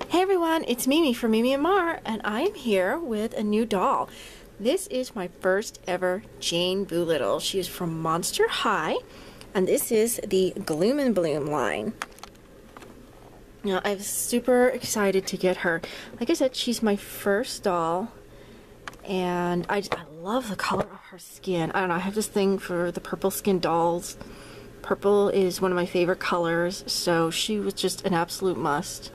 Hey everyone, it's Mimi from Mimi and Mar, and I'm here with a new doll. This is my first ever Jane Boolitte. She is from Monster High, and this is the Gloom and Gloom line. Now, I'm super excited to get her. Like I said, she's my first doll, and I love the color of her skin. I don't know, I have this thing for the purple skin dolls. Purple is one of my favorite colors, so she was just an absolute must.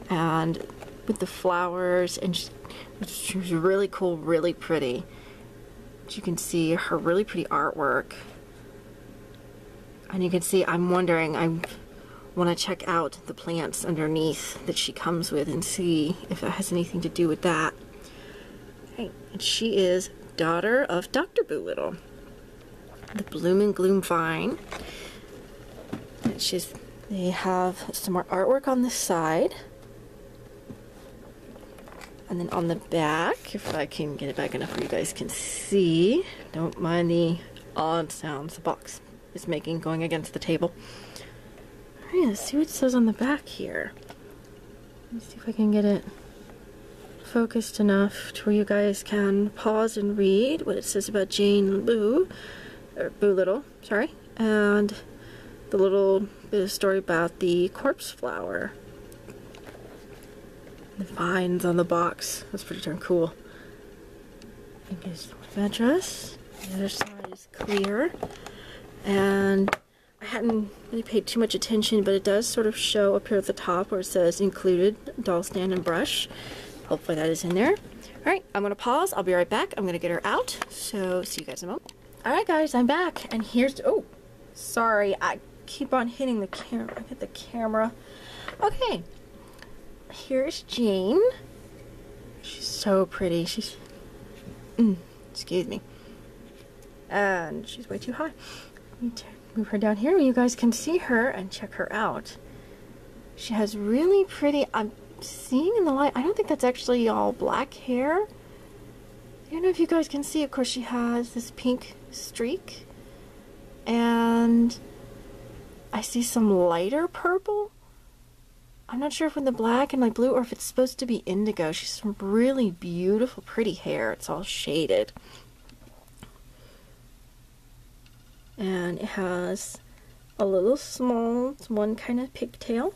And with the flowers, and she was really cool, really pretty. As you can see, her really pretty artwork. And you can see, I'm wondering, I want to check out the plants underneath that she comes with and see if it has anything to do with that. Okay. And she is daughter of Dr. Boolitte, the Bloom and Gloom vine. And they have some more artwork on the side. And then on the back, if I can get it back enough where you guys can see, don't mind the odd sounds the box is making going against the table. Alright, let's see what it says on the back here. Let's see if I can get it focused enough to where you guys can pause and read what it says about Jane Boolitte, sorry, and the little bit of story about the corpse flower. The vines on the box. That's pretty darn cool. I think it's the address. The other side is clear. And I hadn't really paid too much attention, but it does sort of show up here at the top where it says included doll stand and brush. Hopefully that is in there. Alright, I'm going to pause. I'll be right back. I'm going to get her out. So, see you guys in a moment. Alright guys, I'm back. And here's... Oh, sorry. I keep on hitting the camera. I hit the camera. Okay. Here's Jane. She's so pretty. She's... excuse me. And she's way too high. I need to move her down here where you guys can see her and check her out. She has really pretty... I'm seeing in the light... I don't think that's actually all black hair. I don't know if you guys can see. Of course, she has this pink streak. And I see some lighter purple. I'm not sure if in the black and like blue or if it's supposed to be indigo. She's some really beautiful, pretty hair. It's all shaded. And it has a little small, one kind of pigtail.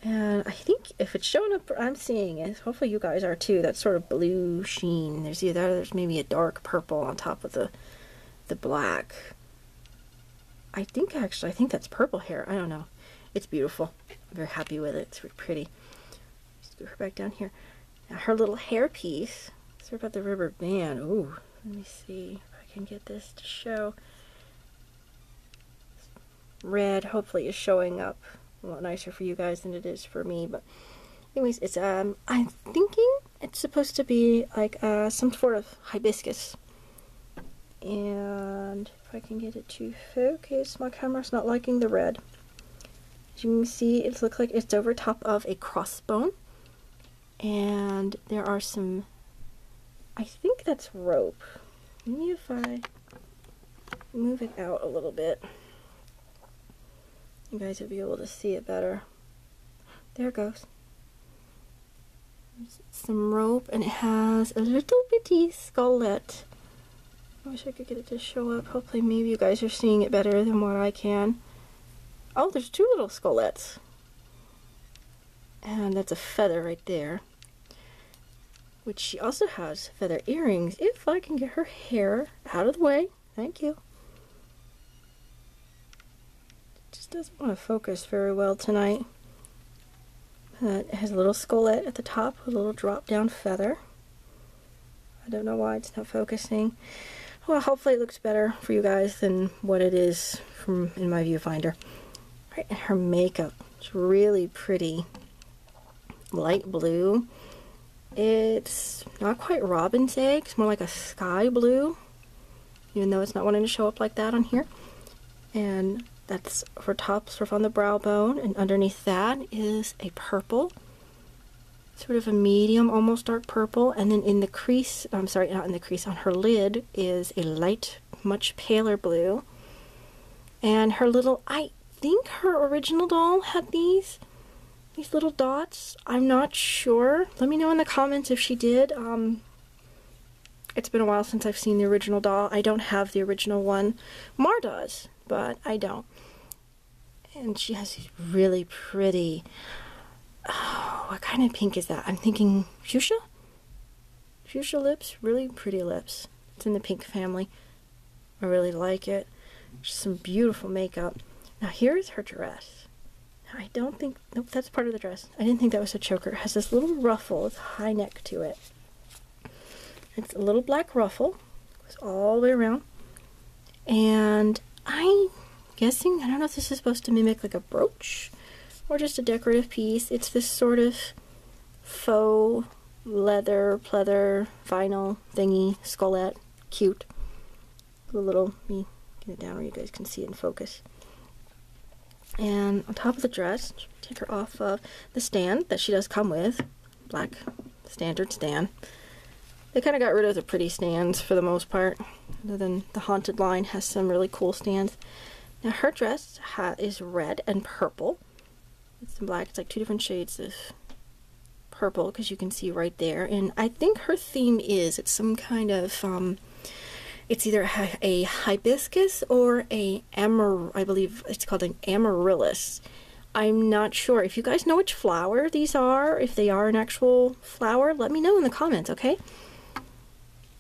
And I think if it's showing up, I'm seeing it. Hopefully you guys are too. That sort of blue sheen. There's either that or there's maybe a dark purple on top of the black. I think that's purple hair. I don't know. It's beautiful. I'm very happy with it. It's really pretty. Just do her back down here. Now her little hair piece. Sorry about the rubber band. Ooh, let me see if I can get this to show. Red hopefully is showing up a lot nicer for you guys than it is for me. But anyways, it's I'm thinking it's supposed to be like some sort of hibiscus. And if I can get it to focus, my camera's not liking the red. As you can see, it looks like it's over top of a crossbone, and there are some, I think that's rope. Maybe if I move it out a little bit, you guys will be able to see it better. There it goes. There's some rope, and it has a little bitty skullet. I wish I could get it to show up. Hopefully maybe you guys are seeing it better than what I can. Oh, there's two little skullets. And that's a feather right there. Which she also has feather earrings. If I can get her hair out of the way. Thank you. It just doesn't want to focus very well tonight. It has a little skullet at the top with a little drop down feather. I don't know why it's not focusing. Well, hopefully it looks better for you guys than what it is from in my viewfinder. And her makeup is really pretty. Light blue. It's not quite robin's egg. It's more like a sky blue, even though it's not wanting to show up like that on here. And that's for top, sort of on the brow bone, and underneath that is a purple, sort of a medium, almost dark purple. And then in the crease, I'm sorry, not in the crease, on her lid is a light, much paler blue. And her little, I think her original doll had these. these little dots. I'm not sure. Let me know in the comments if she did. It's been a while since I've seen the original doll. I don't have the original one. Mar does, but I don't. And she has these really pretty, oh, what kind of pink is that? I'm thinking fuchsia? Fuchsia lips, really pretty lips. It's in the pink family. I really like it. Just some beautiful makeup. Now here's her dress. I don't think, nope, that's part of the dress. I didn't think that was a choker. It has this little ruffle with a high neck to it. It's a little black ruffle. Goes all the way around. And I'm guessing, I don't know if this is supposed to mimic like a brooch or just a decorative piece. It's this sort of faux leather, pleather, vinyl thingy, skulette. Cute. A little, let me get it down where you guys can see it in focus. And on top of the dress, take her off of the stand that she does come with. Black standard stand. They kind of got rid of the pretty stands for the most part. Other than the Haunted line has some really cool stands. Now her dress is red and purple. It's in black. It's like two different shades of purple because you can see right there. And I think her theme is, it's some kind of, it's either a hibiscus or I believe it's called an amaryllis. I'm not sure. If you guys know which flower these are, if they are an actual flower, let me know in the comments, okay?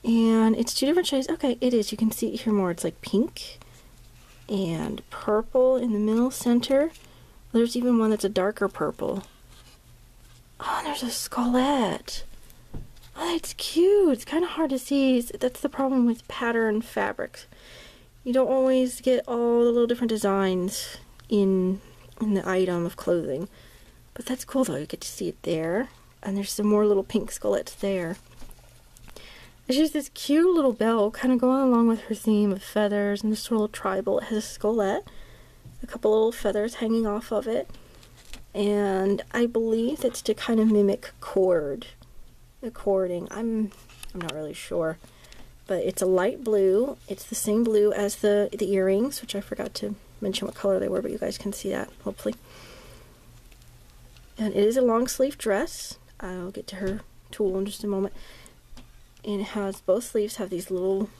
And it's two different shades. Okay, it is. You can see it here more. It's like pink and purple in the middle center. There's even one that's a darker purple. Oh, there's a skulette. Oh, that's cute. It's kind of hard to see. That's the problem with pattern fabrics. You don't always get all the little different designs in the item of clothing. But that's cool though. You get to see it there. And there's some more little pink skullets there. There's just this cute little bell kind of going along with her theme of feathers and this little tribal. It has a skullette. A couple little feathers hanging off of it. And I believe that's to kind of mimic the cording. I'm not really sure, but it's a light blue. It's the same blue as the earrings, which I forgot to mention what color they were, but you guys can see that hopefully. And it is a long sleeve dress. I'll get to her tulle in just a moment. And it has, both sleeves have these little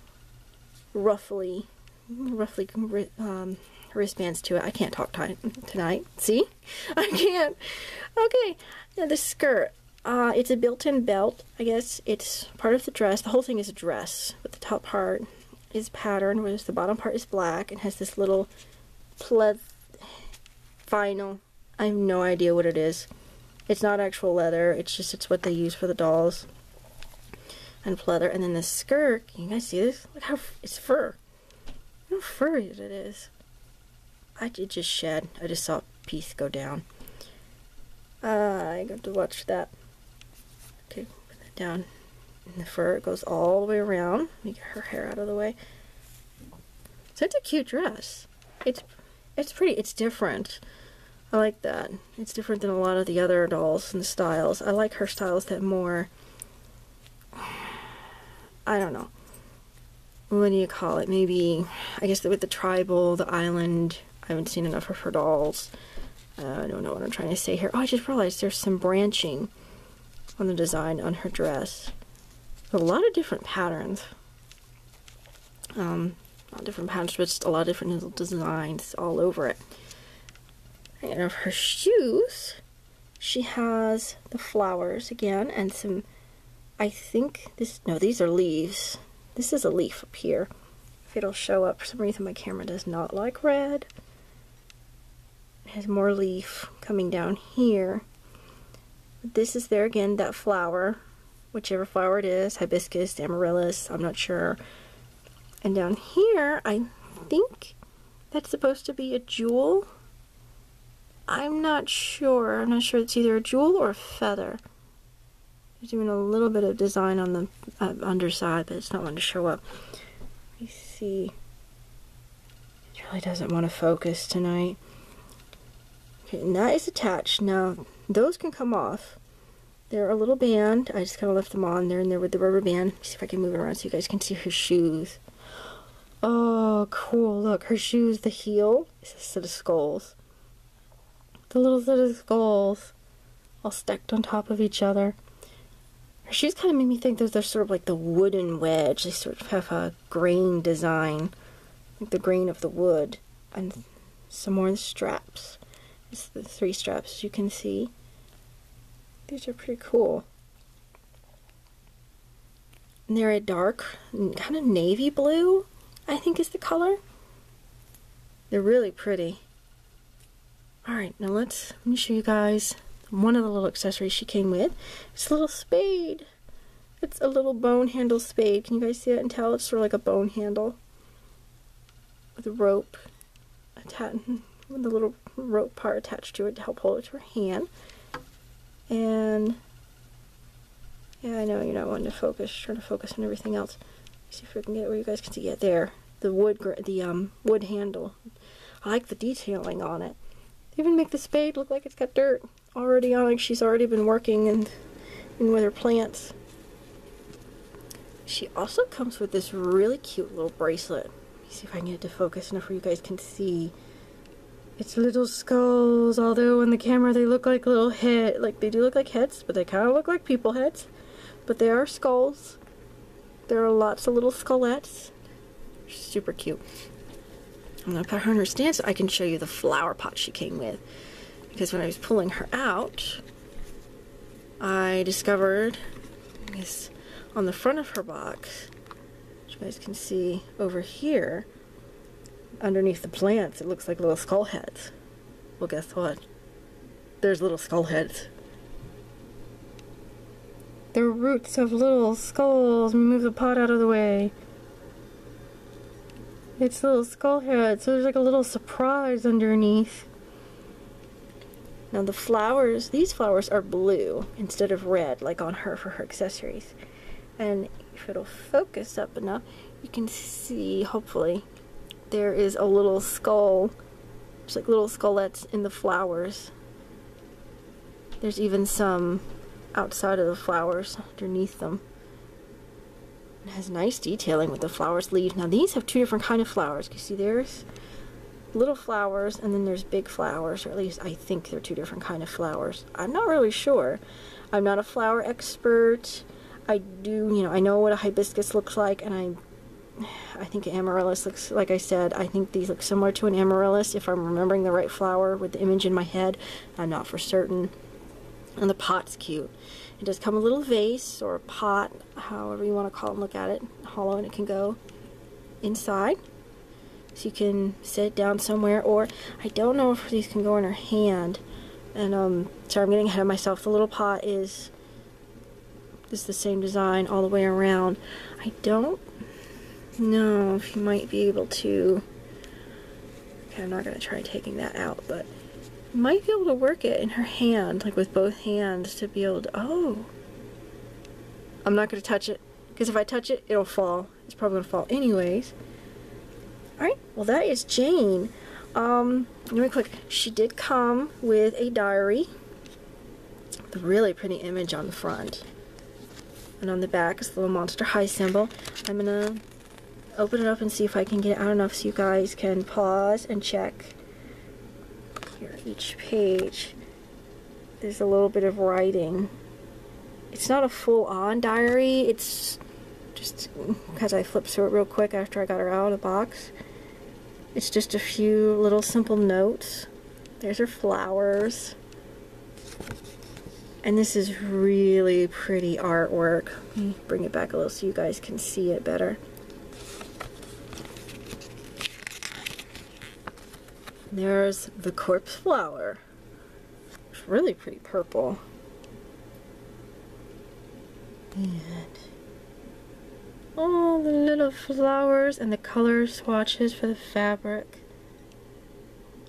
roughly wristbands to it. I can't talk tonight. See? I can't. Okay. Now the skirt. It's a built-in belt. I guess it's part of the dress. The whole thing is a dress, but the top part is patterned, whereas the bottom part is black and has this little vinyl. I have no idea what it is. It's not actual leather. It's what they use for the dolls. And pleather. And then the skirt. Can you guys see this? Look how it's fur. Look how furry it is. It just shed. I just saw a piece go down. I got to watch that. Okay, put that down in the fur. It goes all the way around. Let me get her hair out of the way. So it's a cute dress. It's pretty. It's different. I like that. It's different than a lot of the other dolls and styles. I like her styles that more, I don't know. What do you call it? Maybe, I guess with the tribal, the island. I haven't seen enough of her dolls. I don't know what I'm trying to say here. Oh, I just realized there's some branching on the design on her dress. A lot of different patterns. Not different patterns, but just a lot of different little designs all over it. And of her shoes, she has the flowers again, and some, I think these are leaves. This is a leaf up here. If it'll show up, for some reason my camera does not like red. It has more leaf coming down here. This is there again, that flower, whichever flower it is, hibiscus, amaryllis, I'm not sure. And down here, I think that's supposed to be a jewel. I'm not sure. I'm not sure it's either a jewel or a feather. There's even a little bit of design on the underside, but it's not wanting to show up. Let me see. It really doesn't want to focus tonight. Okay, and that is attached. Now, those can come off. They're a little band. I just kind of left them on. They're in there with the rubber band. Let me see if I can move it around so you guys can see her shoes. Oh, cool. Look, her shoes, the heel is a set of skulls. The little set of skulls. all stacked on top of each other. Her shoes kind of made me think they're sort of like the wooden wedge. They sort of have a grain design, like the grain of the wood. And some more straps. It's the 3 straps, as you can see. These are pretty cool. And they're a dark, kind of navy blue, I think is the color. They're really pretty. Alright, now let me show you guys one of the little accessories she came with. It's a little spade. It's a little bone handle spade. Can you guys see it and tell? It's sort of like a bone handle with a rope attached, with a little rope part attached to it to help hold it to her hand. And yeah, I know you're not wanting to focus, trying to focus on everything else. See if we can get it where you guys can see it. There, the wood handle. I like the detailing on it. They even make the spade look like it's got dirt already on it. She's already been working in with her plants. She also comes with this really cute little bracelet. Let me see if I can get it to focus enough where you guys can see. It's little skulls, although in the camera they look like little heads. Like, they do look like heads, but they kind of look like people heads. But they are skulls. There are lots of little skullettes. Super cute. I'm going to put her in her stand so I can show you the flower pot she came with. Because when I was pulling her out, I discovered this on the front of her box, which you guys can see over here, underneath the plants, it looks like little skull heads. Well, guess what? There's little skull heads. The roots have little skulls. Let me move the pot out of the way. It's little skull heads, so there's like a little surprise underneath. Now the flowers, these flowers are blue instead of red, like on her for her accessories. And if it'll focus up enough, you can see, hopefully, there is a little skull. There's like little skullettes in the flowers. There's even some outside of the flowers underneath them. It has nice detailing with the flowers leaves. Now these have 2 different kind of flowers. You see there's little flowers and then there's big flowers, or at least I think they're 2 different kind of flowers. I'm not really sure. I'm not a flower expert. I do, you know, I know what a hibiscus looks like, and I think amaryllis looks, like I said, I think these look similar to an amaryllis if I'm remembering the right flower with the image in my head. I'm not for certain. And the pot's cute. It does come a little vase or a pot, however you want to call it and look at it, hollow, and it can go inside. So you can sit down somewhere, or I don't know if these can go in her hand. And sorry, I'm getting ahead of myself. The little pot is the same design all the way around. I don't know if you might be able to. Okay, I'm not going to try taking that out, but you might be able to work it in her hand, like with both hands, to be able to. Oh, I'm not going to touch it, because if I touch it, it'll fall. It's probably going to fall anyways. Alright, well that is Jane. Really quick, she did come with a diary with a really pretty image on the front. And on the back is the little Monster High symbol. I'm gonna open it up and see if I can get it out enough so you guys can pause and check. Here, each page, there's a little bit of writing. It's not a full-on diary, it's just because I flipped through it real quick after I got her out of the box. It's just a few little simple notes. There's her flowers. And this is really pretty artwork. Let me bring it back a little so you guys can see it better. There's the corpse flower. It's really pretty purple. And all the little flowers and the color swatches for the fabric.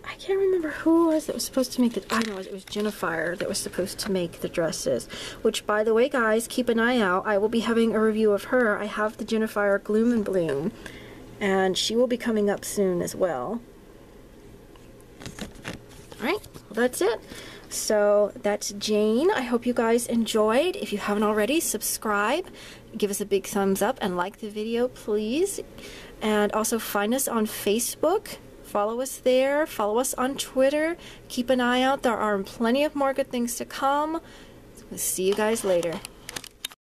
I can't remember who it was that was supposed to make the. I know it was Jennifer that was supposed to make the dresses. Which, by the way, guys, keep an eye out. I will be having a review of her. I have the Jennifer Bloom and Gloom, and she will be coming up soon as well. Alright, well that's it. So that's Jane. I hope you guys enjoyed. If you haven't already, subscribe, give us a big thumbs up, and like the video, please. And also find us on Facebook. follow us there. Follow us on Twitter. Keep an eye out. There are plenty of more good things to come. We'll see you guys later.